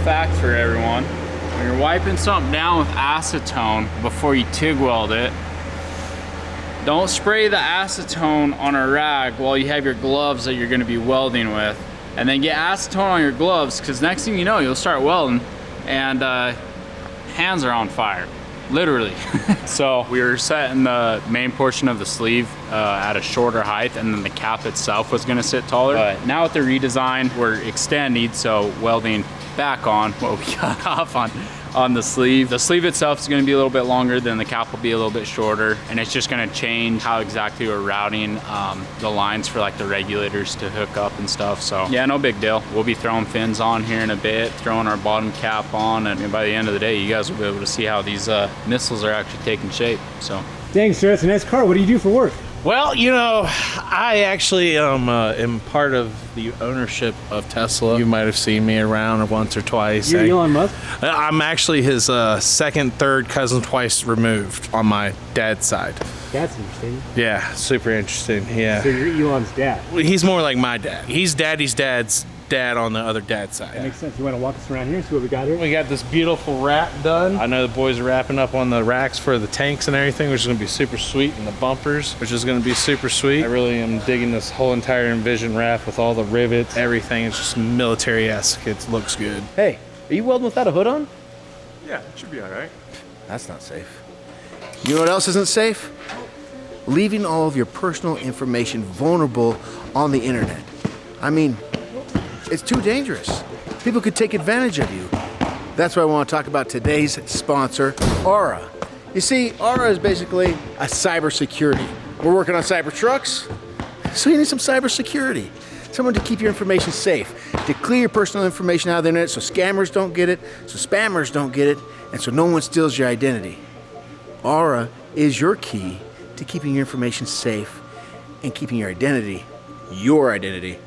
fact for everyone. When you're wiping something down with acetone before you TIG weld it, don't spray the acetone on a rag while you have your gloves that you're gonna be welding with. And then get acetone on your gloves, because next thing you know, you'll start welding and hands are on fire, literally. So we were setting the main portion of the sleeve at a shorter height, and then the cap itself was gonna sit taller. But now with the redesign, we're extending, so welding back on what we got off on the sleeve. The sleeve itself is gonna be a little bit longer, then the cap will be a little bit shorter, and it's just gonna change how exactly we're routing the lines for like the regulators to hook up and stuff. So yeah, no big deal. We'll be throwing fins on here in a bit, throwing our bottom cap on, and by the end of the day, you guys will be able to see how these missiles are actually taking shape, so. Dang, sir, that's a nice car. What do you do for work? Well, you know, I actually am part of the ownership of Tesla. You might have seen me around once or twice. You're Elon Musk? I'm actually his second, third cousin twice removed on my dad's side. That's interesting. Yeah, super interesting, yeah. So you're Elon's dad? Well, he's more like my dad. He's daddy's dad's dad on the other dad's side. That makes sense. You want to walk us around here and see what we got here? We got this beautiful wrap done. I know the boys are wrapping up on the racks for the tanks and everything, which is going to be super sweet, and the bumpers, which is going to be super sweet. I really am digging this whole entire Envision wrap with all the rivets, everything. It's just military-esque. It looks good. Hey, are you welding without a hood on? Yeah, it should be all right. That's not safe. You know what else isn't safe? Leaving all of your personal information vulnerable on the internet. I mean, it's too dangerous. People could take advantage of you. That's why I want to talk about today's sponsor, Aura. You see, Aura is basically a cybersecurity. We're working on CyberTrucks, so you need some cybersecurity. Someone to keep your information safe, to clear your personal information out of the internet so scammers don't get it, so spammers don't get it, and so no one steals your identity. Aura is your key to keeping your information safe and keeping your identity,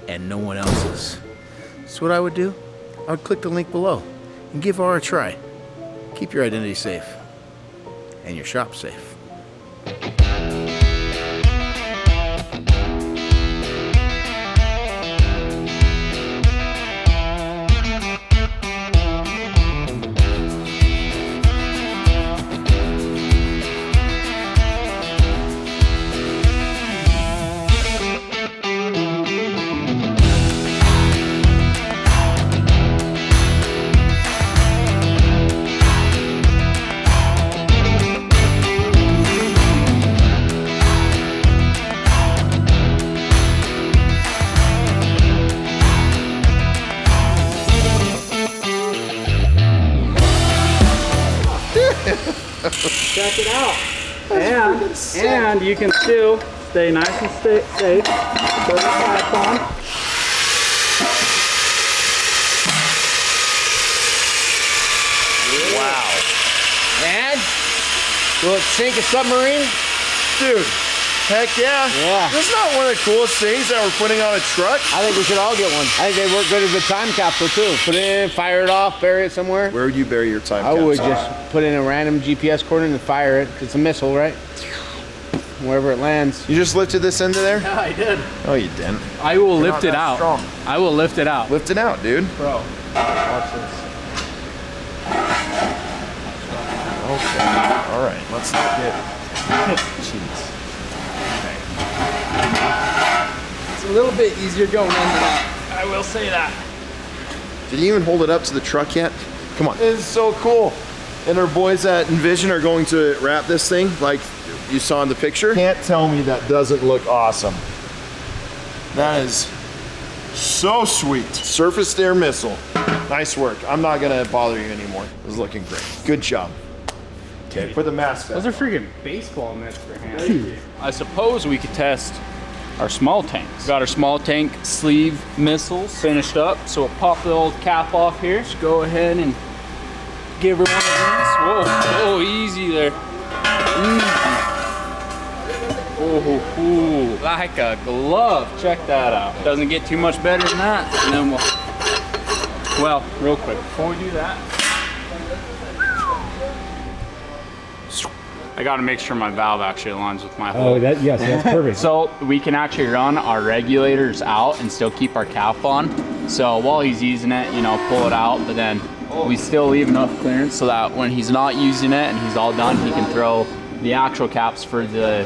and no one else's. So what I would do, I would click the link below and give Aura a try. Keep your identity safe and your shop safe. Check it out. And you can still stay nice and safe. Put the cap on. Wow. And will it sink a submarine? Dude, heck yeah. Yeah. This is not one of the coolest things that we're putting on a truck. I think we should all get one. I think they work good as a time capsule too. Put it in, fire it off, bury it somewhere. Where would you bury your time I capsule? would just put in a random GPS coordinate and fire it. It's a missile, right? Wherever it lands. You just lifted this into there? Yeah, I did. Oh, you didn't. I will You're lift not it that out. strong. I will lift it out. Lift it out, dude. Bro, watch this. Okay. All right. Let's not get. Jeez. It's a little bit easier going in than out. I will say that. Did you even hold it up to the truck yet? Come on. This is so cool. And our boys at Envision are going to wrap this thing like you saw in the picture. Can't tell me that doesn't look awesome. That is so sweet. Surface air missile. Nice work. I'm not gonna bother you anymore. This is looking great. Good job. Okay, put the mask back. Those are freaking baseball mitts for hands. I suppose we could test our small tanks. Got our small tank sleeve missiles finished up, so we'll pop the old cap off here. Just go ahead and give her one of these. Whoa, easy there. Easy. Oh, like a glove. Check that out. Doesn't get too much better than that. And then well, real quick, before we do that, I gotta make sure my valve actually aligns with my hole. Oh, yes, that's perfect. So we can actually run our regulators out and still keep our cap on. So while he's using it, you know, pull it out, but then we still leave enough clearance so that when he's not using it and he's all done, he can throw the actual caps for the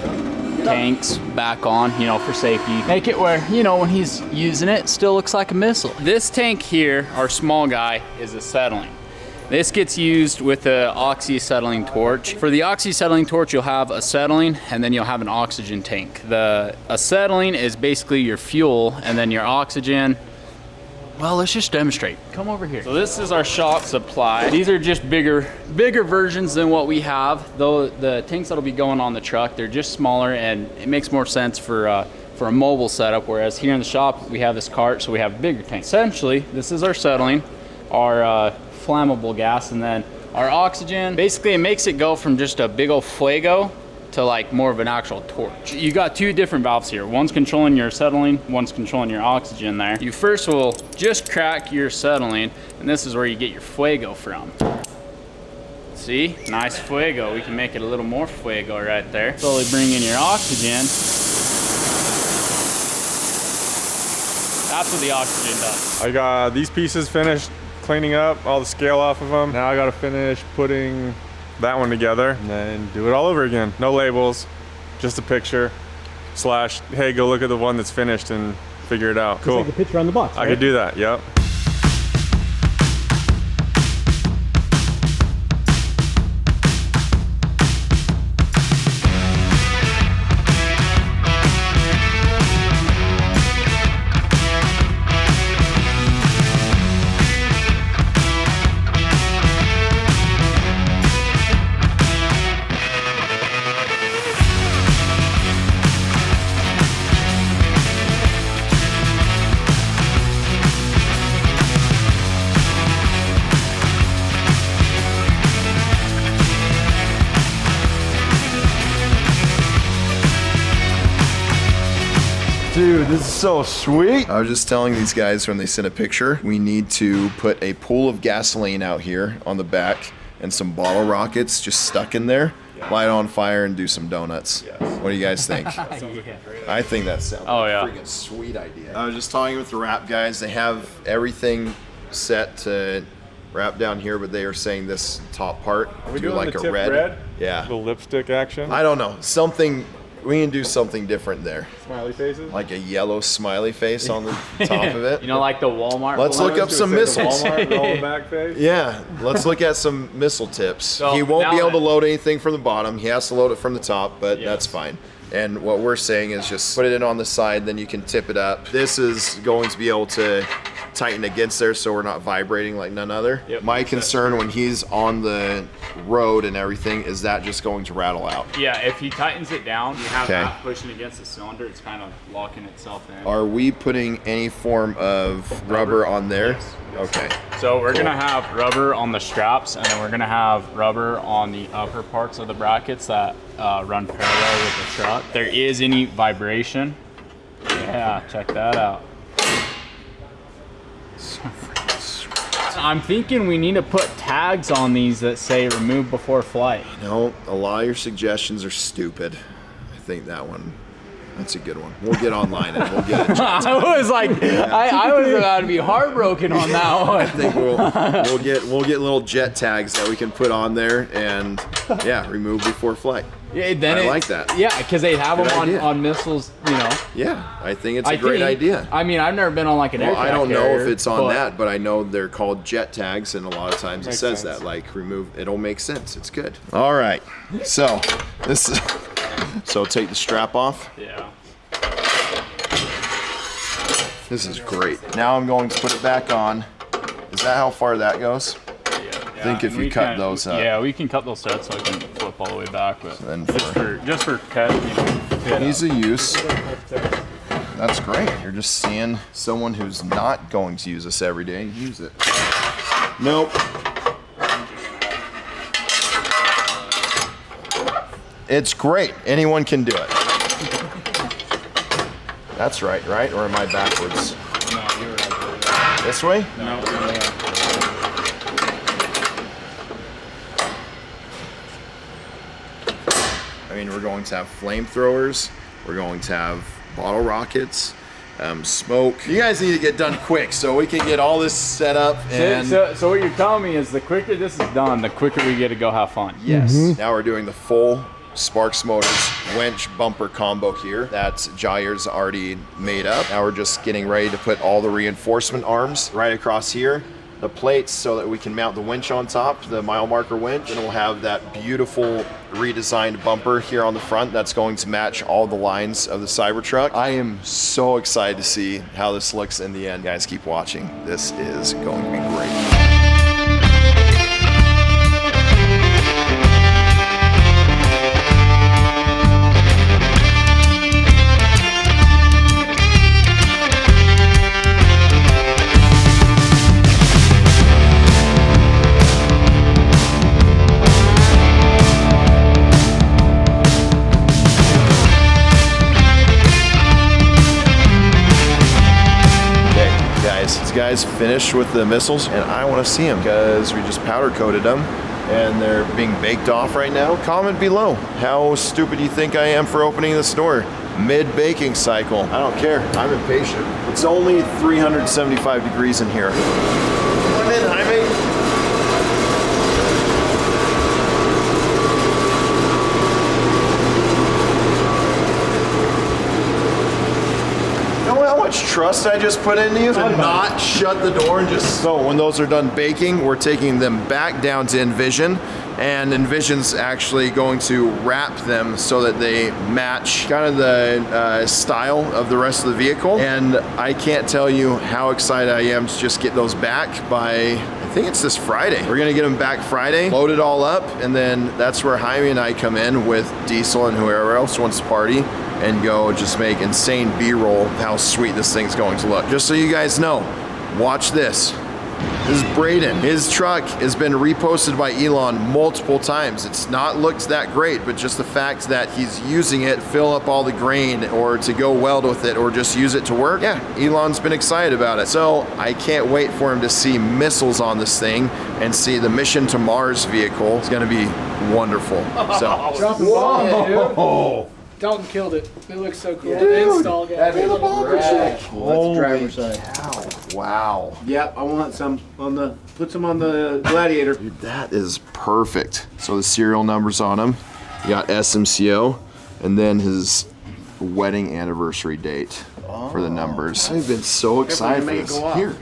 tanks back on, you know, for safety. Make it where, you know, when he's using it, still looks like a missile. This tank here, our small guy, is acetylene. This gets used with the oxy-acetylene torch. For the oxy-acetylene torch, you'll have acetylene and then you'll have an oxygen tank. The acetylene is basically your fuel, and then your oxygen, well, let's just demonstrate. Come over here. So this is our shop supply. These are just bigger versions than what we have. Though the tanks that'll be going on the truck, they're just smaller, and it makes more sense for a mobile setup. Whereas here in the shop, we have this cart, so we have bigger tanks. Essentially, this is our acetylene, our flammable gas, and then our oxygen. Basically, it makes it go from just a big old fuego to like more of an actual torch. You got two different valves here. One's controlling your acetylene, one's controlling your oxygen there. You first will just crack your acetylene, and this is where you get your fuego from. See, nice fuego. We can make it a little more fuego right there. Slowly bring in your oxygen. That's what the oxygen does. I got these pieces finished cleaning up all the scale off of them. Now I gotta finish putting that one together and then do it all over again. No labels, just a picture / hey, go look at the one that's finished and figure it out. Cool. Just like the picture on the box, I right? could do that, yep. Dude, this is so sweet. I was just telling these guys when they sent a picture, we need to put a pool of gasoline out here on the back and some bottle rockets just stuck in there, light on fire and do some donuts. What do you guys think? I think that sounds like a freaking sweet idea. I was just talking with the wrap guys. They have everything set to wrap down here, but they are saying this top part Are we do doing like the a tip red. Yeah. The lipstick action. I don't know. Something, we can do something different there. Smiley faces. Like a yellow smiley face on the top of it. You know, like the Walmart. Let's look up some missiles. Walmart roll back face. Yeah, let's look at some missile tips. So he won't be now able to load anything from the bottom. He has to load it from the top, but that's fine. And what we're saying is just put it in on the side, then you can tip it up. This is going to be able to tighten against there so we're not vibrating like none other. Yep. My concern when he's on the road and everything is that just going to rattle out. Yeah, if he tightens it down, you have Okay. that pushing against the cylinder, it's kind of locking itself in. Are we putting any form of rubber on there? Yes. Okay. So we're gonna have rubber on the straps, and then we're gonna have rubber on the upper parts of the brackets that run parallel with the truck. If there is any vibration, yeah, check that out. So freaking sweet. I'm thinking we need to put tags on these that say remove before flight. No, a lot of your suggestions are stupid. I think that one, that's a good one. We'll get online and we'll get it. I was like, I was about to be heartbroken on that one. I think we'll get little jet tags that we can put on there and yeah, remove before flight. Yeah, then I like that. Yeah, because they have Good them idea. on missiles, you know. Yeah, I think it's a great think- idea. I mean, I've never been on like an Well, aircraft I don't know carrier, if it's on but- that, but I know they're called jet tags, and a lot of times it Makes says sense. that, like remove. It'll make sense. It's good. All right, so this is. So take the strap off. Yeah. This is great. Now I'm going to put it back on. Is that how far that goes? I think if and you we cut can- those up. Yeah, we can cut those sets so I can flip all the way back, but Then just for cut, you can fit Ease up. of use. That's great. You're just seeing someone who's not going to use this every day use it. Nope. It's great. Anyone can do it. That's right, right? Or am I backwards? No, you were right there. This way? No, I mean, we're going to have flamethrowers. We're going to have bottle rockets. smoke. You guys need to get done quick so we can get all this set up. And So what you're telling me is the quicker this is done, the quicker we get to go have fun. yes, now we're doing the full Sparks Motors winch bumper combo here that Jair's already made up. Now we're just getting ready to put all the reinforcement arms right across here, the plates so that we can mount the winch on top, the mile marker winch, and we'll have that beautiful redesigned bumper here on the front that's going to match all the lines of the CyberTruck. I am so excited to see how this looks in the end. Guys, keep watching. This is going to be great. These guys finished with the missiles, and I want to see them because we just powder coated them and they're being baked off right now. Comment below how stupid you think I am for opening this door mid-baking cycle. I don't care. I'm impatient. It's only 375 degrees in here. Come in, Jaime. Trust I just put into you to not shut the door and just... So when those are done baking, we're taking them back down to Envision, and Envision's actually going to wrap them so that they match kind of the style of the rest of the vehicle. And I can't tell you how excited I am to just get those back by, I think it's this Friday. We're gonna get them back Friday, load it all up, and then that's where Jaime and I come in with Diesel and whoever else wants to party and go just make insane B-roll of how sweet this thing's going to look. Just so you guys know, watch this. This is Braden. His truck has been reposted by Elon multiple times. It's not looked that great, but just the fact that he's using it, fill up all the grain, or to go weld with it, or just use it to work. Yeah, Elon's been excited about it. So I can't wait for him to see missiles on this thing and see the mission to Mars vehicle. It's gonna be wonderful. So. Dropping bomb, dude. Dalton killed it. It looks so cool. The install guy. Holy driver's side. cow. Wow. Yep, I want some on the, put some on the Gladiator. Dude, that is perfect. So the serial numbers on them. You got SMCO, and then his wedding anniversary date for the numbers. I've been so excited for this. Here.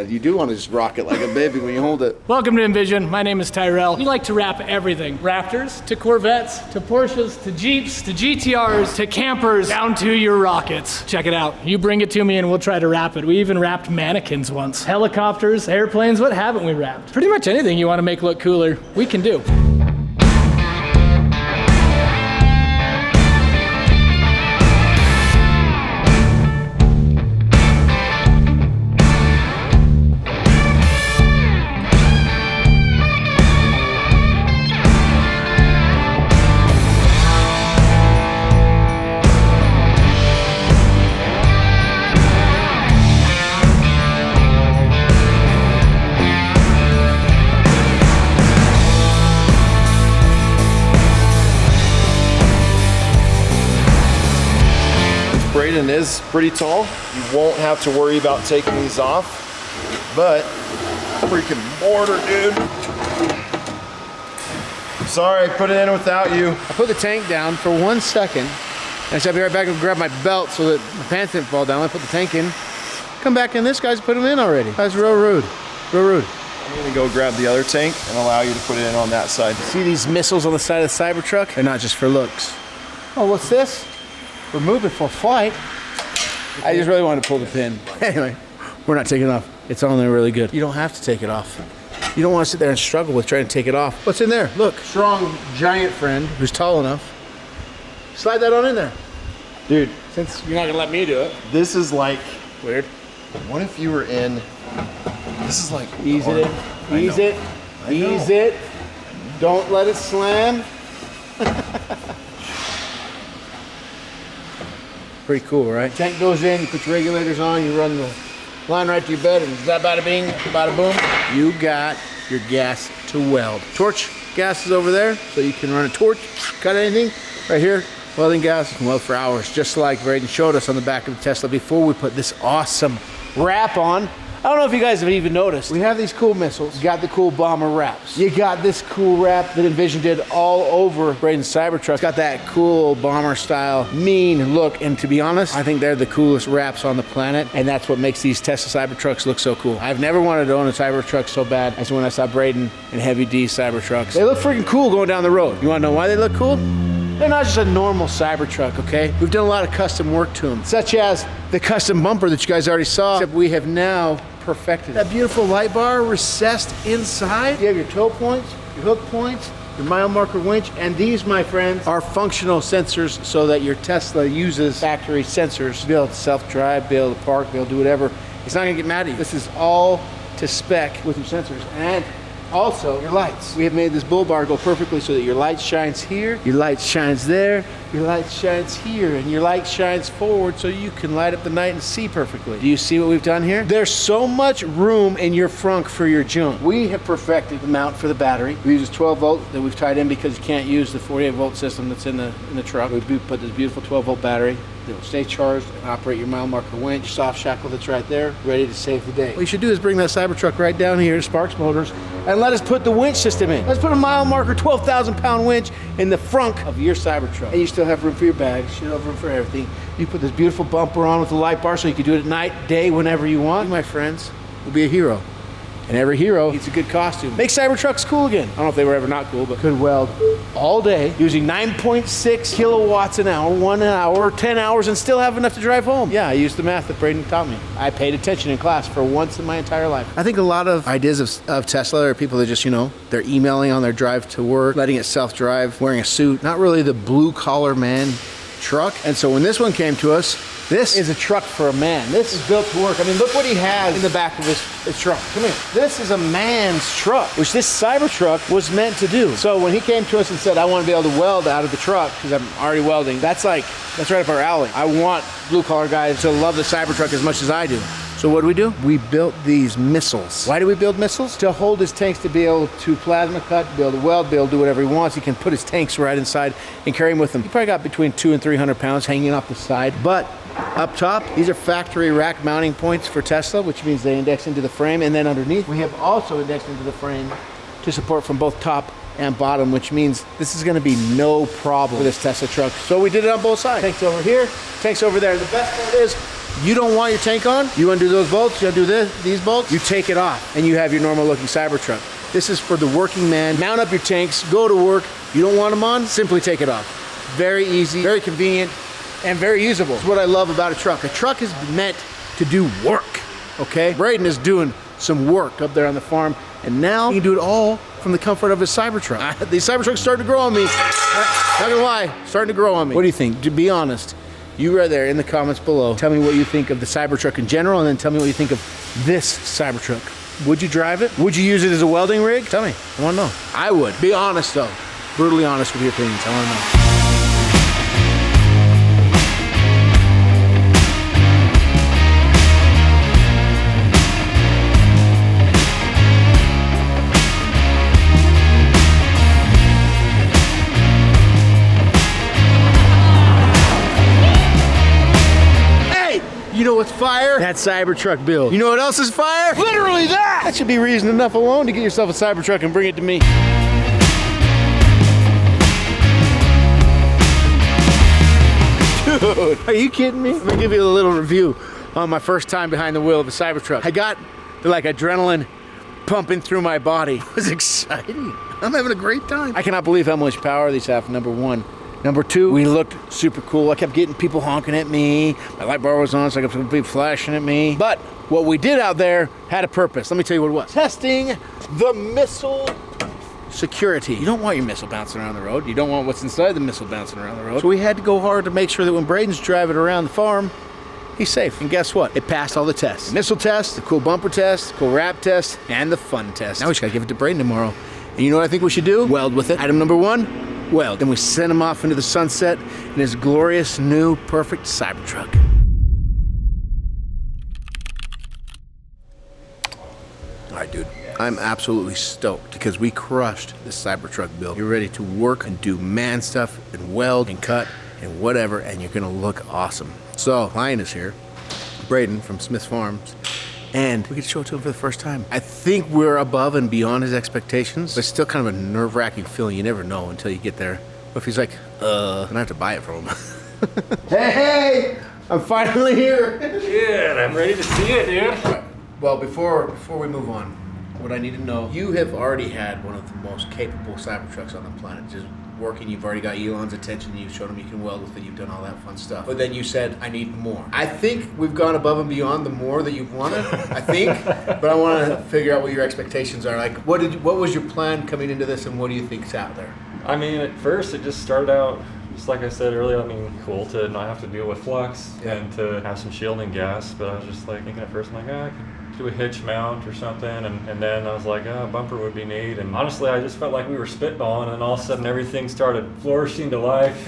You do want to just rock it like a baby when you hold it. Welcome to Envision. My name is Tyrell. We like to wrap everything. Raptors, to Corvettes, to Porsches, to Jeeps, to GTRs, to campers, down to your rockets. Check it out. You bring it to me and we'll try to wrap it. We even wrapped mannequins once. Helicopters, airplanes, what haven't we wrapped? Pretty much anything you want to make look cooler, we can do. Braden is pretty tall. You won't have to worry about taking these off, but freaking mortar, dude. Sorry, put it in without you. I put the tank down for 1 second, and I said I'll be right back and grab my belt so that my pants didn't fall down. I put the tank in, come back in, this guy's put them in already. That's real rude, real rude. I'm gonna go grab the other tank and allow you to put it in on that side. See these missiles on the side of the Cybertruck? They're not just for looks. Oh, what's this? Remove it for flight. I just really wanted to pull the pin. Anyway, we're not taking it off. It's only really good. You don't have to take it off. You don't want to sit there and struggle with trying to take it off. What's in there? Look, strong giant friend who's tall enough. Slide that on in there. Dude, Since you're not gonna let me do it. this is like, Weird. what if you were in, this is like, Ease it in. Ease it. Ease it. Don't let it slam. Pretty cool, right? Tank goes in, you put your regulators on, you run the line right to your bed, and that bada bing, bada boom, you got your gas to weld. Torch gas is over there, so you can run a torch, cut anything. Right here, Welding gas, you can weld for hours, just like Braden showed us on the back of the Tesla before we put this awesome wrap on. I don't know if you guys have even noticed. We have these cool missiles. You got the cool bomber wraps. You got this cool wrap that Envision did all over Braden's CyberTruck. It's got that cool bomber style, mean look. And to be honest, I think they're the coolest wraps on the planet. And that's what makes these Tesla Cybertrucks look so cool. I've never wanted to own a Cybertruck so bad as when I saw Braden in Heavy D Cybertrucks. They look freaking cool going down the road. You wanna know why they look cool? They're not just a normal Cybertruck, okay? We've done a lot of custom work to them, such as the custom bumper that you guys already saw, except we have now perfected that beautiful light bar recessed inside. You have your toe points, your hook points, your mile marker winch, and these, my friends, are functional sensors so that your Tesla uses factory sensors to be able to self-drive, be able to park, be able to do whatever. It's not gonna get mad at you. This is all to spec with your sensors. And also, your lights. We have made this bull bar go perfectly so that your light shines here, your light shines there, your light shines here, and your light shines forward so you can light up the night and see perfectly. Do you see what we've done here? There's so much room in your frunk for your junk. We have perfected the mount for the battery. We use a 12 volt that we've tied in because you can't use the 48 volt system that's in the truck. We put this beautiful 12 volt battery that will stay charged and operate your mile marker winch, soft shackle that's right there, ready to save the day. What you should do is bring that Cybertruck right down here to Sparks Motors and let us put the winch system in. Let's put a mile marker 12,000 pound winch in the frunk of your Cybertruck. And you still have room for your bags, you still have room for everything. You put this beautiful bumper on with the light bar so you can do it at night, day, whenever you want. You, my friends, will be a hero. And every hero needs a good costume. Make Cybertrucks cool again. I don't know if they were ever not cool, but could weld all day using 9.6 kilowatts an hour, 1 hour, 10 hours, and still have enough to drive home. Yeah, I used the math that Braden taught me. I paid attention in class for once in my entire life. I think a lot of ideas of Tesla are people that just, you know, they're emailing on their drive to work, letting it self-drive, wearing a suit, not really the blue-collar man truck. And so when this one came to us, this is a truck for a man. This is built to work. I mean, look what he has in the back of his truck. Come here. This is a man's truck, which this Cybertruck was meant to do. So when he came to us and said, I want to be able to weld out of the truck because I'm already welding, that's right up our alley. I want blue-collar guys to love the Cybertruck as much as I do. So what do? We built these missiles. Why do we build missiles? To hold his tanks, to be able to plasma cut, to be able to weld, be able to do whatever he wants. He can put his tanks right inside and carry them with him. He probably got between 200 and 300 pounds hanging off the side. But up top, these are factory rack mounting points for Tesla, which means they index into the frame. And then underneath, we have also indexed into the frame to support from both top and bottom, which means this is gonna be no problem for this Tesla truck. So we did it on both sides. Tanks over here, tanks over there. The best part is, you don't want your tank on, you want to do those bolts, you want to do these bolts, you take it off and you have your normal looking Cybertruck. This is for the working man. Mount up your tanks, go to work. You don't want them on, simply take it off. Very easy, very convenient, and very usable. That's what I love about a truck. A truck is meant to do work, okay? Braden is doing some work up there on the farm, and now he can do it all from the comfort of his Cybertruck. These Cybertrucks starting to grow on me. Not gonna lie, starting to grow on me. What do you think? To be honest, you right there in the comments below, tell me what you think of the Cybertruck in general, and then tell me what you think of this Cybertruck. Would you drive it? Would you use it as a welding rig? Tell me, I wanna know. I would. Be honest though, brutally honest with your opinions, I wanna know. You know what's fire? That Cybertruck build. You know what else is fire? Literally that! That should be reason enough alone to get yourself a Cybertruck and bring it to me. Dude, are you kidding me? Let me give you a little review on my first time behind the wheel of a Cybertruck. I got like adrenaline pumping through my body. It was exciting. I'm having a great time. I cannot believe how much power these have, number one. Number two, we looked super cool. I kept getting people honking at me. My light bar was on, so I kept people flashing at me. But what we did out there had a purpose. Let me tell you what it was. Testing the missile security. You don't want your missile bouncing around the road. You don't want what's inside the missile bouncing around the road. So we had to go hard to make sure that when Braden's driving around the farm, he's safe. And guess what? It passed all the tests. The missile test, the cool bumper test, the cool wrap test, and the fun test. Now we just gotta give it to Braden tomorrow. And you know what I think we should do? Weld with it. Item number one, weld. Then we send him off into the sunset in his glorious, new, perfect Cybertruck. All right, dude. I'm absolutely stoked because we crushed this Cybertruck build. You're ready to work and do man stuff and weld and cut and whatever, and you're gonna look awesome. So, client is here, Braden from Smith Farms, and we get to show it to him for the first time. I think we're above and beyond his expectations, but it's still kind of a nerve-wracking feeling. You never know until you get there. What if he's like, and I have to buy it from him? Hey, I'm finally here. Dude, I'm ready to see it, dude. Well, before we move on, what I need to know, you have already had one of the most capable Cybertrucks on the planet. Just working, you've already got Elon's attention, you've showed him you can weld with it, you've done all that fun stuff. But then you said, I need more. I think we've gone above and beyond the more that you've wanted, I think. But I want to figure out what your expectations are. Like, what was your plan coming into this, and what do you think's out there? I mean, at first it just started out, just like I said earlier, I mean, cool to not have to deal with flux and to have some shielding gas. But I was just like thinking at first, I'm like, I could do a hitch mount or something, and then I was like, a bumper would be neat. And honestly, I just felt like we were spitballing, and all of a sudden everything started flourishing to life.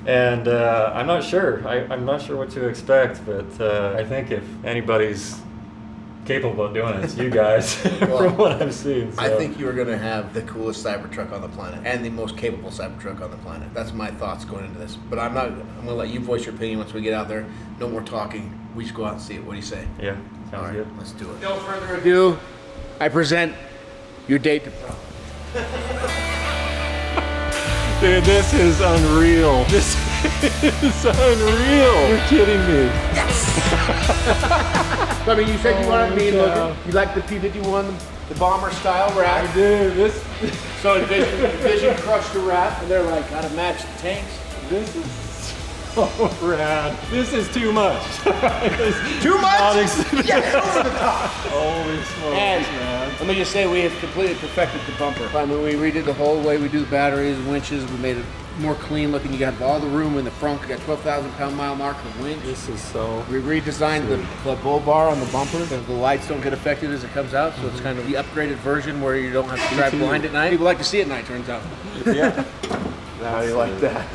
And I'm not sure. I'm not sure what to expect, but I think if anybody's capable of doing it, it's you guys. From what I've seen. So. I think you're going to have the coolest Cybertruck on the planet and the most capable Cybertruck on the planet. That's my thoughts going into this. But I'm going to let you voice your opinion once we get out there. No more talking. We just go out and see it. What do you say? Yeah, sounds good. Let's do it. No further ado, I present your date to prom. Dude, this is unreal. This is unreal. You're kidding me. I mean, you said you wanted me looking. You like the P-51, the bomber style wrap. I do. This. So Envision crushed the wrap, and they're like, gotta match the tanks. This is so rad. This is too much. Too much? Yeah, over the top. Holy smokes, And man. let me just say, we have completely perfected the bumper. I mean, we redid the whole way we do the batteries, winches. We made it more clean looking. You got all the room in the front. You got 12,000 pound mile mark of winch. This is so. We redesigned the bull bar on the bumper. The lights don't get affected as it comes out, so it's kind of the upgraded version where you don't have to drive blind at night. People like to see it at night, turns out. Yeah. How do you like that?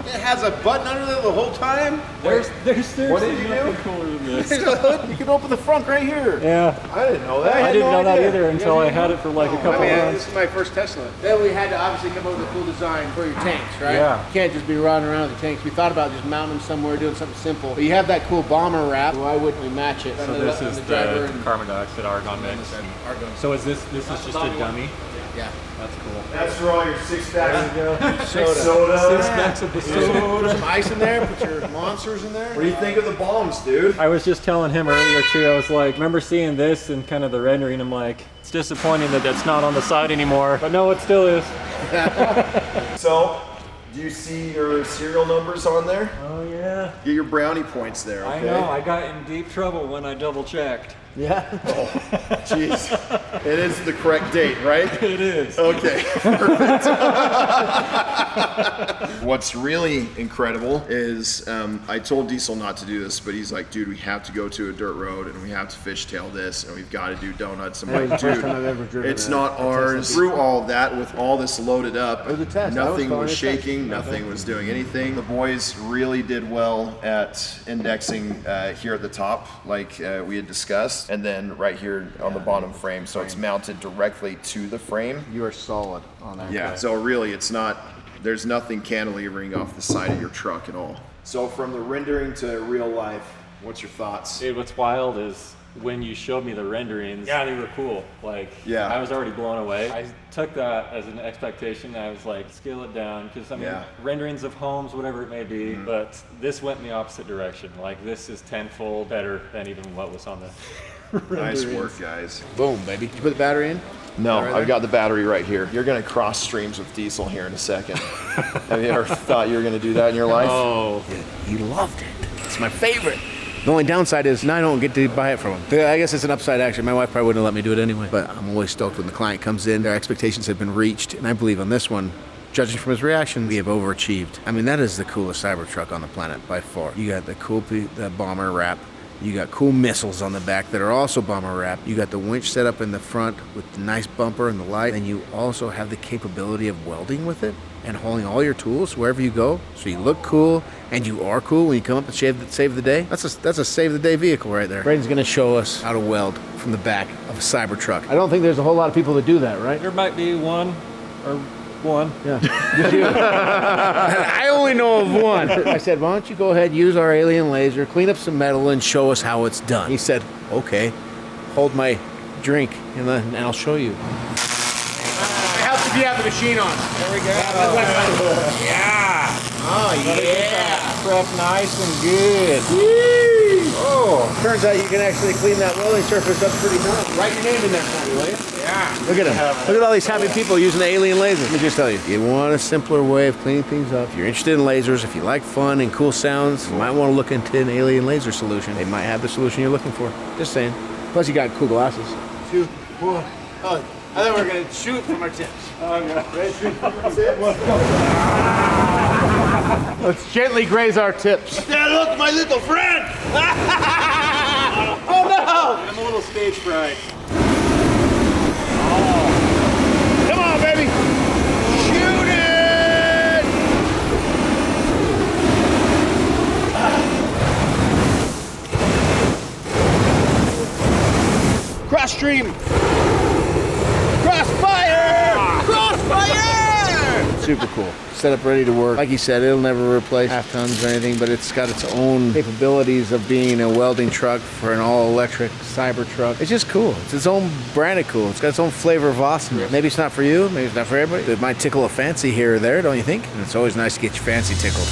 It has a button under there the whole time. There's seriously What did you nothing do? cooler than this. There's a hood. You can open the front right here. Yeah. I didn't know that. I didn't know that idea. either until I had it for like a couple I mean, months. this is my first Tesla. Then we had to obviously come up with a cool design for your tanks, right? Yeah. You can't just be riding around with the tanks. We thought about just mounting them somewhere, doing something simple. But you have that cool bomber wrap. Why wouldn't we match it? So this is the carbon dioxide argon mix. So is this is just a dummy? Yeah. That's cool. That's for all your six-packs. Soda. Soda. Packs of the Put soda. some ice in there. Put your monsters in there. What do you think of the bombs, dude? I was just telling him earlier too, I was like, remember seeing this and kind of the rendering, I'm like, it's disappointing that it's not on the side anymore. But no, it still is. So, do you see your serial numbers on there? Oh yeah. Get your brownie points there, okay? I know, I got in deep trouble when I double checked. Yeah. Jeez. It is the correct date, right? It is. Okay, perfect. What's really incredible is I told Diesel not to do this, but he's like, dude, we have to go to a dirt road and we have to fishtail this and we've got to do donuts. I'm like, dude, it's not ours. Through all that, with all this loaded up, was a test. nothing I was was shaking, nothing was doing anything. The boys really did well at indexing here at the top, like we had discussed. And then right here on the bottom frame, so it's mounted directly to the frame. You are solid on that. Yeah, so really it's not, there's nothing cantilevering off the side of your truck at all. So from the rendering to real life, what's your thoughts? Dude, what's wild is when you showed me the renderings, yeah, they were cool. Like, Yeah. I was already blown away. I took that as an expectation. I was like, scale it down, because I mean, Yeah. renderings of homes, whatever it may be, but this went in the opposite direction. Like, this is tenfold better than even what was on the Nice renderings. work, guys. Boom, baby. Did you put the battery in? No, Right I've got the battery right here. You're gonna cross streams with Diesel here in a second. Have you ever thought you were gonna do that in your life? Oh, He loved it. It's my favorite. The only downside is now I don't get to buy it from him. I guess it's an upside action. My wife probably wouldn't let me do it anyway. But I'm always stoked when the client comes in. Their expectations have been reached. And I believe on this one, judging from his reaction, we have overachieved. I mean, that is the coolest Cybertruck on the planet by far. You got the cool the bomber wrap. You got cool missiles on the back that are also bomber wrap. You got the winch set up in the front with the nice bumper and the light. And you also have the capability of welding with it and hauling all your tools wherever you go. So you look cool and you are cool when you come up and save the day. That's a save the day vehicle right there. Braden's gonna show us how to weld from the back of a Cybertruck. I don't think there's a whole lot of people that do that, right? there might be one or One. Yeah. I only know of one. I said, why don't you go ahead, use our alien laser, clean up some metal, and show us how it's done. He said, okay, hold my drink, and I'll show you. It helps if you have the machine on. There we go. Yeah. Oh, yeah. Prep nice and good. Oh, turns out you can actually clean that welding surface up pretty nice. Write your name in there for me, will you? Yeah. Look at them. Look at all these happy people using the alien laser. Let me just tell you, you want a simpler way of cleaning things up. If you're interested in lasers, if you like fun and cool sounds, you might want to look into an alien laser solution. They might have the solution you're looking for. Just saying. Plus, you got cool glasses. 2, 1. Oh, I thought we were going to shoot from our tips. Oh, yeah. Ready, shoot from our tips? Let's gently graze our tips. Yeah, look, my little friend! Oh, no! I'm a little stage fright. Come on, baby! Shoot it! Cross stream! Crossfire! Crossfire! Super cool. Set up ready to work. Like you said, it'll never replace half tons or anything, but it's got its own capabilities of being a welding truck for an all-electric CyberTruck. It's just cool. It's its own brand of cool. It's got its own flavor of awesomeness. Maybe it's not for you, maybe it's not for everybody. It might tickle a fancy here or there, don't you think? And it's always nice to get your fancy tickled.